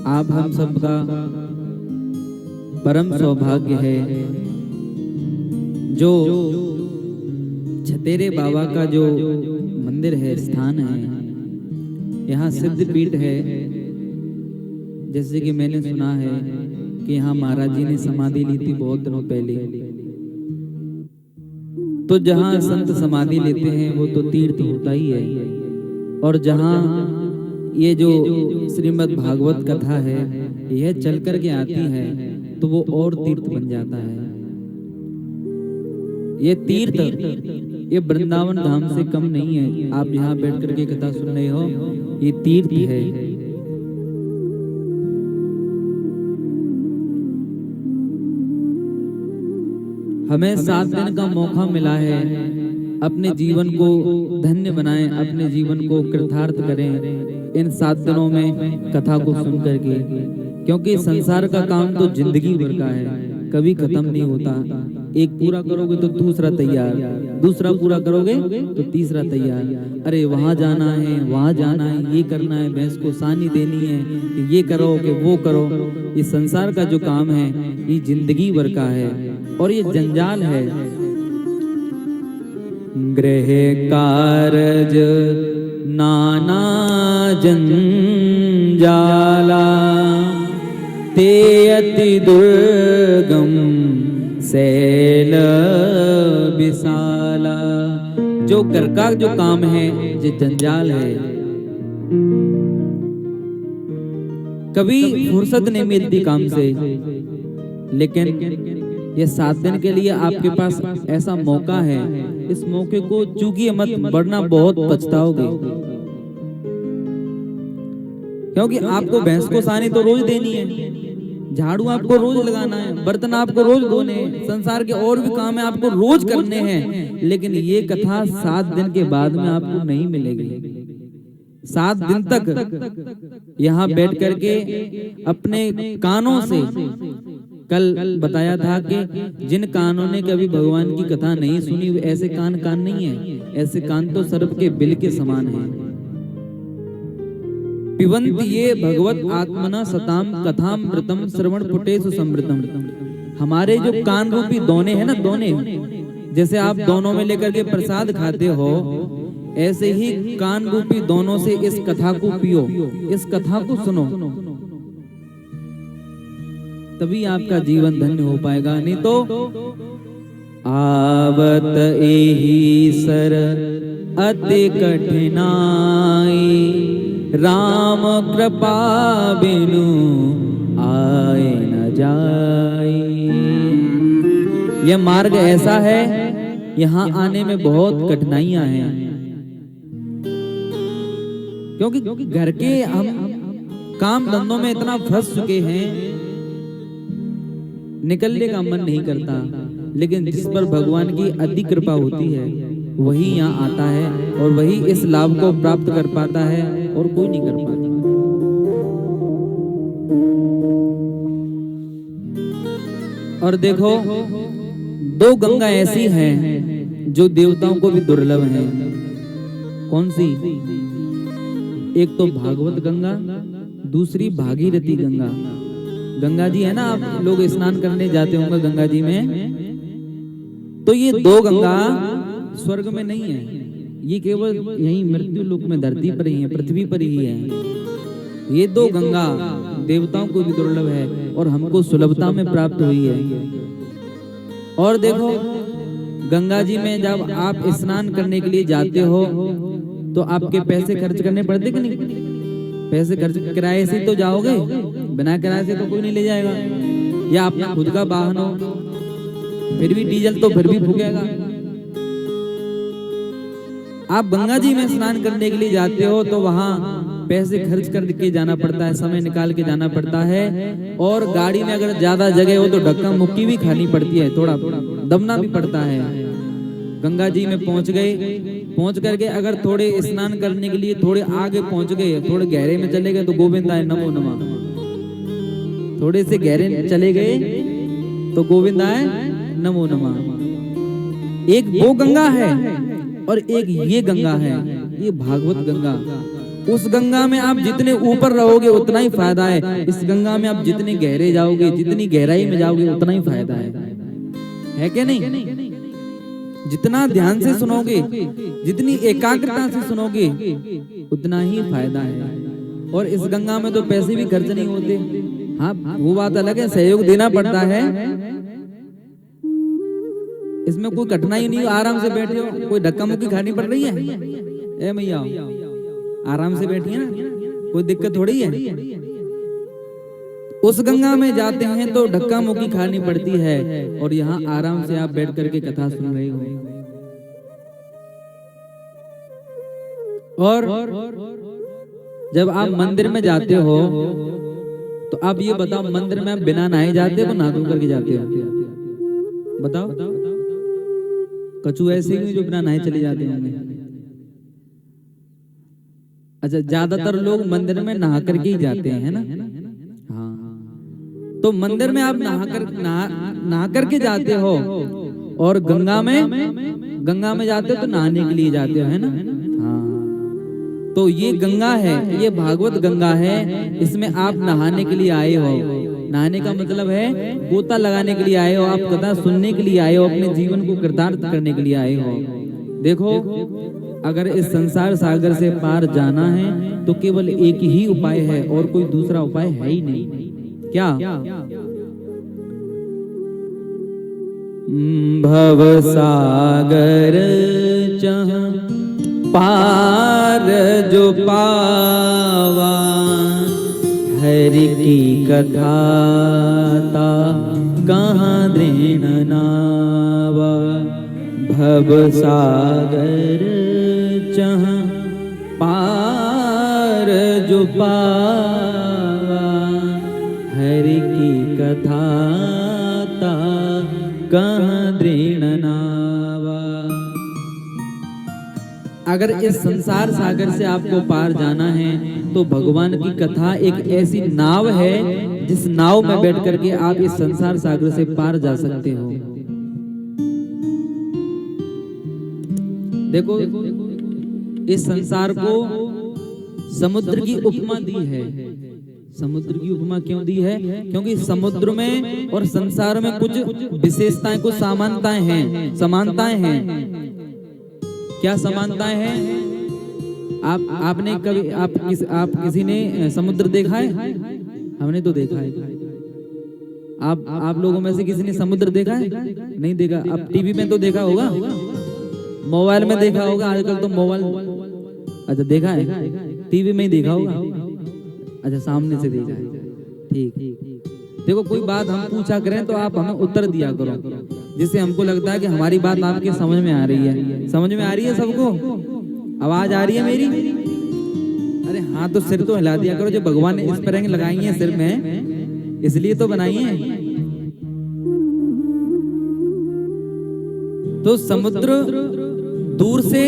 आप हम सबका परम सौभाग्य है जो छतेरे बाबा का जो मंदिर है, स्थान है, यहाँ सिद्ध पीठ है। जैसे कि मैंने सुना है कि यहाँ महाराज जी ने समाधि ली थी बहुत दिनों पहले। तो जहाँ संत समाधि लेते हैं वो तो तीर्थ होता ही है, और जहाँ ये जो श्रीमद् भागवत कथा है यह चल कर के आती है तो वो और तीर्थ बन जाता है। ये तीर्थ ये वृंदावन धाम से कम नहीं है। आप यहाँ बैठ करके कथा सुन रहे हो, ये तीर्थ है। हमें 7 दिन का मौका मिला है, अपने जीवन को धन्य बनाएं, अपने जीवन को कृतार्थ करें इन 7 दिनों में कथा को सुन करके, क्योंकि संसार का काम तो जिंदगी भर का है, कभी खत्म नहीं होता। एक पूरा करोगे तो दूसरा तैयार, दूसरा पूरा करोगे तो तीसरा तैयार। अरे वहां जाना है, वहां जाना है, ये करना है, भैंस को सानी देनी है, कि ये करो कि वो करो। ये संसार का जो काम है ये जिंदगी भर का है और ये जंजाल है। गृह कारज नाना जंजाला ते अति दुर्गम सैल विशाला। जो घर का जो काम है ये जंजाल है, कभी फुर्सत नहीं मिलती काम से। लेकिन ये 7 दिन के लिए आपके पास ऐसा मौका है, इस मौके को चूकिए मत, वरना बहुत पछताओगे। क्योंकि आपको भैंस को सानी तो रोज देनी है, झाड़ू आपको रोज लगाना है, बर्तन आपको रोज धोने हैं, संसार के और भी काम है आपको रोज करने हैं। लेकिन ये कथा 7 दिन के बाद में आपको नहीं मिलेगी। 7 दिन तक यहाँ बैठ करके अपने कानों से, कल बताया था कि जिन कानों ने कभी भगवान की कथा नहीं सुनी ऐसे कान नहीं है, ऐसे कान तो सर्प के बिल के समान है। पिबंत ये भगवत आत्मना सताम कथामृतम श्रवण पुटेषु समृतम। हमारे जो कान रूपी दोने हैं ना, दोने जैसे आप दोनों में लेकर के प्रसाद खाते हो, ऐसे ही कान रूपी दोनों से इस कथा को पियो, इस कथा को सुनो, तभी आपका जीवन धन्य हो पाएगा। नहीं तो आवत एही सर अति कठिनाई, राम कृपा बिनु आए न जाए। यह मार्ग ऐसा है, यहाँ आने में बहुत कठिनाइयां हैं, क्योंकि घर के हम काम धंधों में इतना फंस चुके हैं, निकलने का मन नहीं करता। लेकिन जिस पर भगवान की अति कृपा होती है वही यहाँ आता है और वही इस लाभ को प्राप्त कर पाता है, और कोई नहीं कर पाता। और देखो, 2 गंगा ऐसी हैं जो देवताओं को भी दुर्लभ हैं। कौन सी? एक तो भागवत गंगा, दूसरी भागीरथी गंगा। गंगा जी है ना, आप लोग स्नान करने जाते होंगे गंगा जी में, तो ये 2 गंगा स्वर्ग में नहीं है, ये केवल यहीं मृत्यु लोक में धरती पर ही है, पृथ्वी पर ही है। ये 2 गंगा देवताओं को भी दुर्लभ है और हमको सुलभता में प्राप्त हुई है। और देखो, गंगा जी में जब आप स्नान करने के लिए जाते हो तो आपके पैसे खर्च करने पड़ते कि नहीं? पैसे खर्च, किराए से तो जाओगे, बिना किराए से तो कोई नहीं ले जाएगा। या अपना खुद का वाहन हो, फिर भी डीजल तो फिर भी फूकेगा। आप गंगा जी में स्नान करने के लिए जाते हो तो वहां पैसे खर्च करके जाना पड़ता है, समय निकाल के जाना पड़ता है। और गाड़ी में अगर ज्यादा जगह हो तो धक्का मुक्की भी खानी पड़ती है, थोड़ा दमना भी पड़ता है। गंगा जी में पहुंच गए, पहुंच करके अगर थोड़े स्नान करने के लिए थोड़े आगे पहुंच गए, थोड़े गहरे में चले गए तो गोविंदाय नमो नमः। थोड़े से गहरे चले गए तो गोविंदाय नमो नमः। एक वो गंगा है और एक ये गंगा है, ये भागवत गंगा। उस गंगा में आप जितने ऊपर रहोगे उतना ही फायदा है, इस गंगा में आप जितने गहरे जाओगे, जितनी गहराई में जाओगे उतना ही फायदा है कि नहीं? जितना ध्यान से सुनोगे, जितनी एकाग्रता से सुनोगे उतना ही फायदा है। और इस गंगा में तो पैसे भी खर्च नहीं होते। हाँ, वो बात अलग है, सहयोग देना पड़ता है। इसमें कोई कठिनाई नहीं, आराम से बैठे हो, कोई धक्का मुक्की खानी पड़ रही है? ए मैया, आराम से बैठिए ना, कोई दिक्कत थोड़ी है। उस गंगा में जाते हैं तो धक्का मुक्की खानी पड़ती है, और यहाँ आराम से आप बैठ करके कथा सुन रहे हो। और जब आप मंदिर में जाते हो तो आप ये बताओ, मंदिर में आप बिना नहाए जाते हो, नहा धो करके जाते हो? बताओ। कछु ऐसे ही जो बिना नहाए चले जाते होंगे। अच्छा, ज्यादातर लोग मंदिर में नहा करके ही जाते हैं, है ना? हाँ, तो मंदिर में आप नहा करके जाते हो, और गंगा में जाते हो तो नहाने के लिए जाते हो, है ना? हाँ, तो ये गंगा है, ये भागवत गंगा है, इसमें आप नहाने के लिए आए हो। नहाने का मतलब है गोता लगाने के लिए आए हो, आप कथा सुनने के लिए आए हो, अपने जीवन को कृतार्थ करने के लिए आए हो। देखो, अगर इस संसार सागर से पार जाना है तो केवल एक ही उपाय है, और कोई दूसरा उपाय है ही नहीं। क्या? भव सागर चह पार जो पावा, हरि की कथा ता कहाँ दृढ़ नावा। भव सागर चह पार जो पावा, हरि की कथा ता कहाँ दृढ़ नावा। अगर इस संसार सागर से आपको पार जाना है तो भगवान की कथा एक ऐसी नाव है, जिस नाव में बैठ करके आप इस संसार सागर से पार जा सकते हो। देखो, इस संसार को समुद्र की उपमा दी है। समुद्र की उपमा क्यों दी है? क्योंकि समुद्र में और संसार में कुछ विशेषताएं, कुछ समानताएं हैं, समानताएं हैं। क्या समानताएं हैं? आपने कभी आप किसी ने समुद्र देखा है? हमने तो देखा है। आप लोगों में से किसी ने समुद्र देखा है? नहीं देखा। अब टीवी में तो देखा होगा, मोबाइल में देखा होगा, आजकल तो मोबाइल। अच्छा, देखा है, टीवी में ही देखा होगा। अच्छा, सामने से देखा है, ठीक। देखो, कोई बात हम पूछा करें तो आप हमें उत्तर दिया करो, जिससे हमको लगता है कि हमारी बात आपके समझ में आ रही है। समझ में आ रही है सबको? आवाज आ रही है मेरी? अरे हाँ, तो सिर तो हिला दिया करो। जो भगवान ने स्प्रिंग लगाई है सिर में, इसलिए तो बनाई है। तो समुद्र, दूर से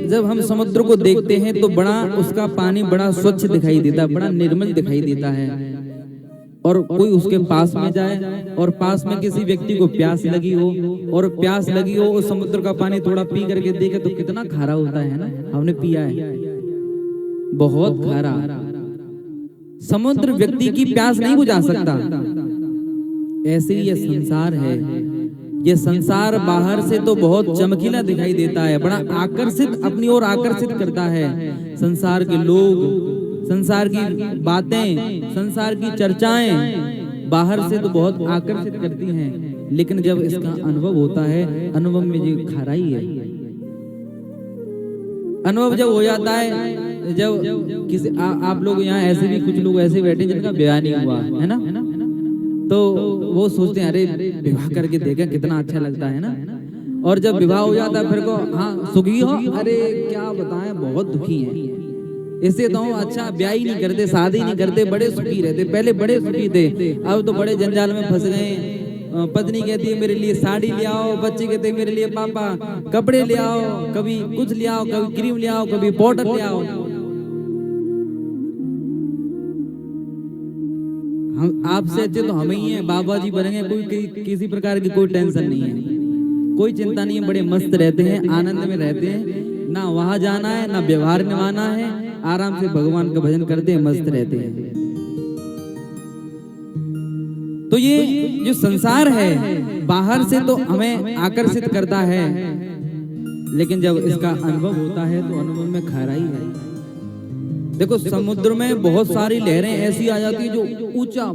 जब हम समुद्र को देखते हैं तो बड़ा, उसका पानी बड़ा स्वच्छ दिखाई देता है, बड़ा निर्मल दिखाई देता है। और कोई उसके पास में जाए और पास में किसी व्यक्ति को प्यास लगी हो, और प्यास लगी हो, उस समुद्र का पानी थोड़ा पी करके देखे तो कितना खारा होता है ना? हमने पिया है, बहुत खारा। समुद्र व्यक्ति की प्यास नहीं बुझा सकता। ऐसे ही ये संसार है। ये संसार बाहर से तो बहुत चमकीला दिखाई देता है, बड़ा आकर्षित, अपनी ओर आकर्षित करता है। संसार के लोग, संसार की बातें, संसार की चर्चाएं बाहर से तो बहुत आकर्षित करती हैं, लेकिन जब इसका अनुभव होता है, अनुभव में जो खाराई है, अनुभव जब हो जाता है, जब किसी आप लोग यहाँ ऐसे भी कुछ लोग ऐसे बैठे जिनका विवाह नहीं हुआ है ना, तो वो सोचते हैं अरे विवाह करके देखें कितना अच्छा लगता है ना। और जब विवाह हो जाता है फिर को हाँ सुखी हो, अरे क्या बताएं बहुत दुखी हैं। इससे तो अच्छा ब्याह ही नहीं करते, शादी नहीं करते, बड़े सुखी रहते। पहले बड़े सुखी थे, अब तो बड़े जंजाल में फंस गए। पत्नी कहती है मेरे लिए साड़ी ले आओ, बच्चे कहते हैं मेरे लिए पापा कपड़े ले आओ, कभी कुछ ले आओ, कभी क्रीम ले आओ, कभी पाउडर ले आओ। हम आपसे अच्छे तो हम ही हैं, बाबा जी बनेंगे, कोई किसी प्रकार की कोई टेंशन नहीं है, कोई चिंता नहीं है, बड़े मस्त रहते हैं, आनंद में रहते हैं। ना वहां जाना है, ना व्यवहार निभाना है, आराम से भगवान का भजन करते हैं, मस्त रहते हैं। तो ये जो संसार है बाहर से तो हमें आकर्षित करता है, लेकिन जब इसका अनुभव होता है तो अनुभव में खराई है। देखो समुद्र में बहुत सारी लहरें ऐसी आ जाती है जो ऊंचा